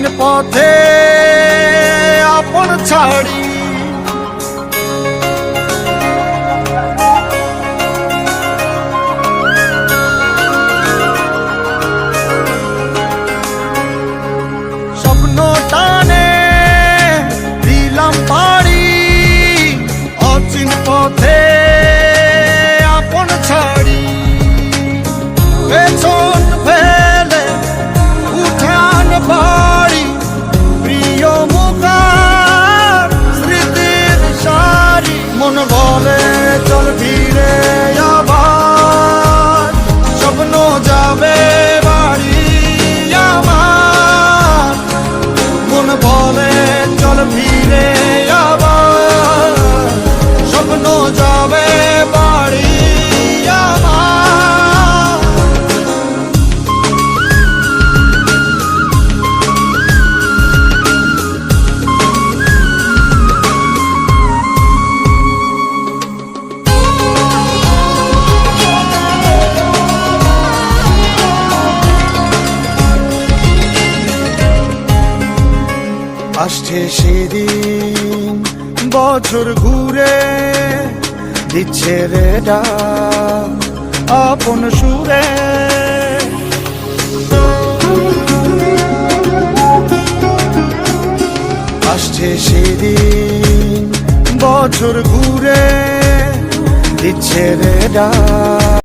অচিন পথে আপন ছাড়ি স্বপ্ন টানে দিলাম পাড়ি অচিন পথে আপন ছাড়ি পেছন ফেলে উঠান বাড়ি প্রিয় মুখার স্মৃতির সারি মন বলে চল ফিরে আবার স্বপ্ন যাবে বাড়ি আমার মন বলে চল ফিরে আবার স্বপ্ন যাবে বাড়ি আমার। আসছে সেদিন বছর ঘুরে দিচ্ছে রে ডাক আপন সুরে আসছে সেদিন বছর ঘুরে দিচ্ছে রে ডাক।